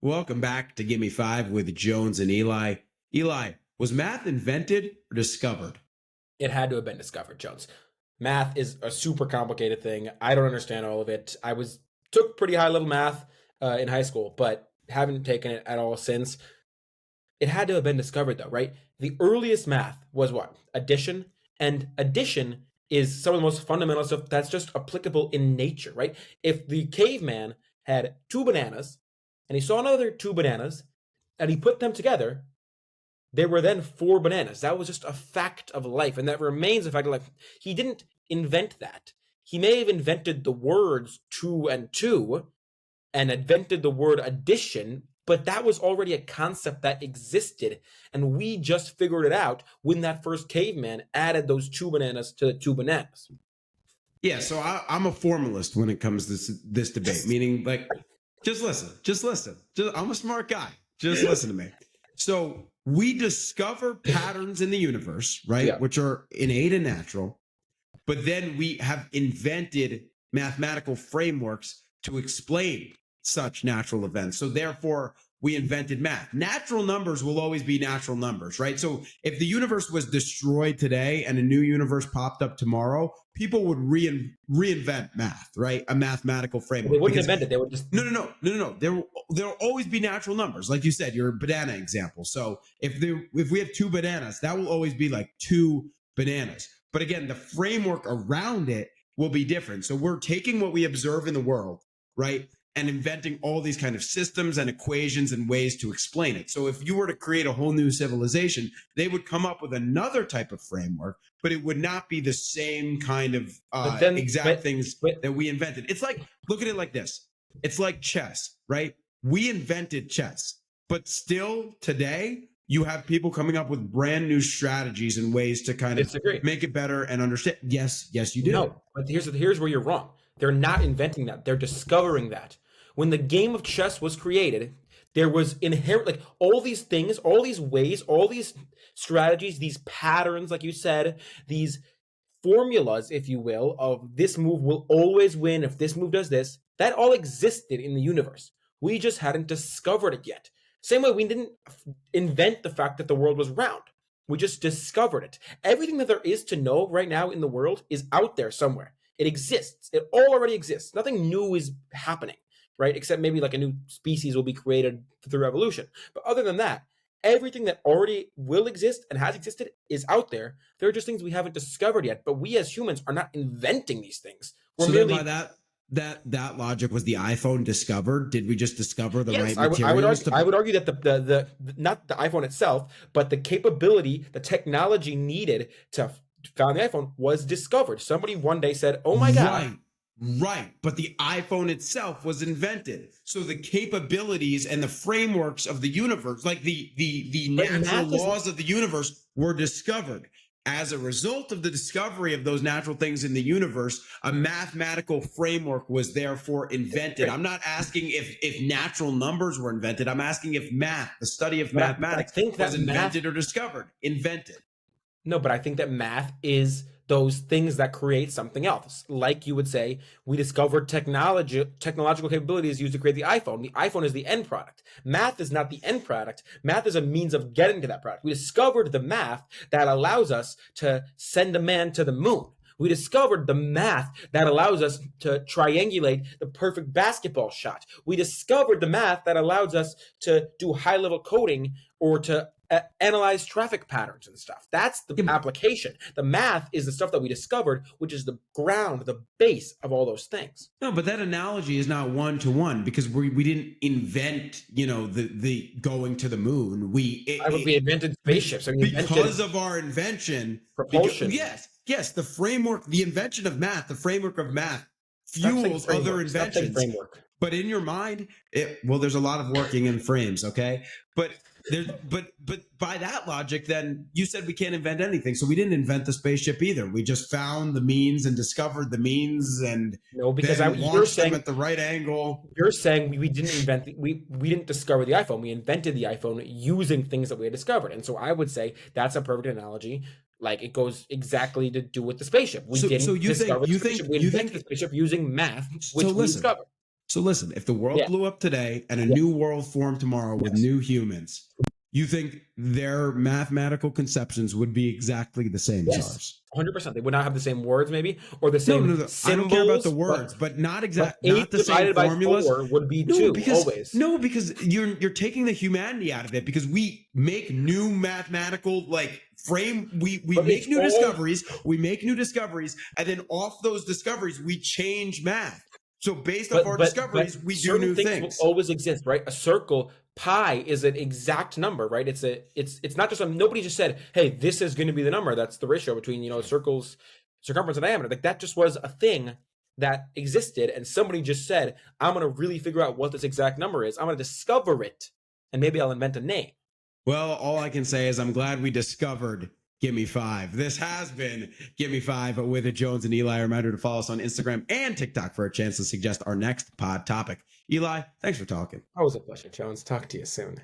Welcome back to Gimme Five with Jones and Eli. Eli, was math invented or discovered? It had to have been discovered, Jones. Math is a super complicated thing. I don't understand all of it. I was took pretty high level math in high school, but haven't taken it at all since. It had to have been discovered though, right? The earliest math was what? Addition, and addition is some of the most fundamental stuff that's just applicable in nature, right? If the caveman had two bananas and he saw another two bananas and he put them together, there were then four bananas. That was just a fact of life, and that remains a fact of life. He didn't invent that. He may have invented the words two and two and invented the word addition, but that was already a concept that existed, and we just figured it out when that first caveman added those two bananas to the two bananas. Yeah, so I'm a formalist when it comes to this debate, meaning like, just listen. I'm a smart guy. Just listen to me. So we discover patterns in the universe, right, Yeah. which are innate and natural, but then we have invented mathematical frameworks to explain such natural events. So therefore, we invented math. Natural numbers will always be natural numbers, right? So if the universe was destroyed today and a new universe popped up tomorrow, people would reinvent math, right? A mathematical framework. They wouldn't invent it. They would just No. There'll always be natural numbers, like you said, your banana example. So if we have two bananas, that will always be like two bananas. But again, the framework around it will be different. So we're taking what we observe in the world, right, and inventing all these kind of systems and equations and ways to explain it. So if you were to create a whole new civilization, they would come up with another type of framework, but it would not be the same kind of exact things that we invented. It's like, look at it like this. It's like chess, right? We invented chess, but still today you have people coming up with brand new strategies and ways to kind of make it better and understand. Yes, you do. No, but here's where you're wrong. They're not inventing that. They're discovering that. When the game of chess was created, there was inherent, like, all these things, all these ways, all these strategies, these patterns, like you said, these formulas, if you will, of this move will always win if this move does this. That all existed in the universe. We just hadn't discovered it yet. Same way we didn't invent the fact that the world was round. We just discovered it. Everything that there is to know right now in the world is out there somewhere. It exists. It all already exists. Nothing new is happening, right? Except maybe like a new species will be created through evolution. But other than that, everything that already will exist and has existed is out there. There are just things we haven't discovered yet. But we as humans are not inventing these things. We're so merely by that logic, was the iPhone discovered? Did we just discover the right materials? I would argue that the not the iPhone itself, but the capability, the technology needed to found the iPhone was discovered. Somebody one day said, "Oh my God." Right. But the iPhone itself was invented. So the capabilities and the frameworks of the universe, like the natural laws of the universe, were discovered. As a result of the discovery of those natural things in the universe, a mathematical framework was therefore invented. I'm not asking if natural numbers were invented. I'm asking if math, the study of mathematics, was invented or discovered. Invented. No, but I think that math is those things that create something else. Like you would say, we discovered technological capabilities used to create the iPhone. The iPhone is the end product. Math is not the end product. Math is a means of getting to that product. We discovered the math that allows us to send a man to the moon. We discovered the math that allows us to triangulate the perfect basketball shot. We discovered the math that allows us to do high-level coding or to analyze traffic patterns and stuff. That's the application. The math is the stuff that we discovered, which is the ground, the base of all those things. No, but that analogy is not one-to-one because we didn't invent, the going to the moon. We invented spaceships. Because of our invention, propulsion. Yes, the framework, the invention of math, the framework of math fuels other inventions. But in your mind, there's a lot of working in frames, okay? But by that logic, then you said we can't invent anything. So we didn't invent the spaceship either. We just found the means and discovered the means and launched them at the right angle. You're saying we didn't invent we didn't discover the iPhone. We invented the iPhone using things that we had discovered. And so I would say that's a perfect analogy. Like, it goes exactly to do with the spaceship. We didn't discover the spaceship. We invented the spaceship using math, which we discovered. So listen, if the world Yeah. blew up today and a Yeah. new world formed tomorrow with Yes. new humans, you think their mathematical conceptions would be exactly the same as Yes. ours? 100%. They would not have the same words, maybe, or the No, same no, no. I symbols. don't care about the words, but not But 8 not the same divided by formulas. 4 would be No, 2, because always. you're taking the humanity out of it because we make new mathematical we But make it's new all- discoveries, and then off those discoveries we change math. So based off our discoveries, we do certain new things things. will always exist, right? A circle, pi is an exact number, right? It's not just nobody just said, hey, this is going to be the number. That's the ratio between, circles, circumference and diameter. Like that just was a thing that existed, and somebody just said, I'm going to really figure out what this exact number is. I'm going to discover it, and maybe I'll invent a name. Well, all I can say is I'm glad we discovered Gimme Five. This has been Gimme Five with Jones and Eli. Reminder to follow us on Instagram and TikTok for a chance to suggest our next pod topic. Eli, thanks for talking. Always a pleasure, Jones. Talk to you soon.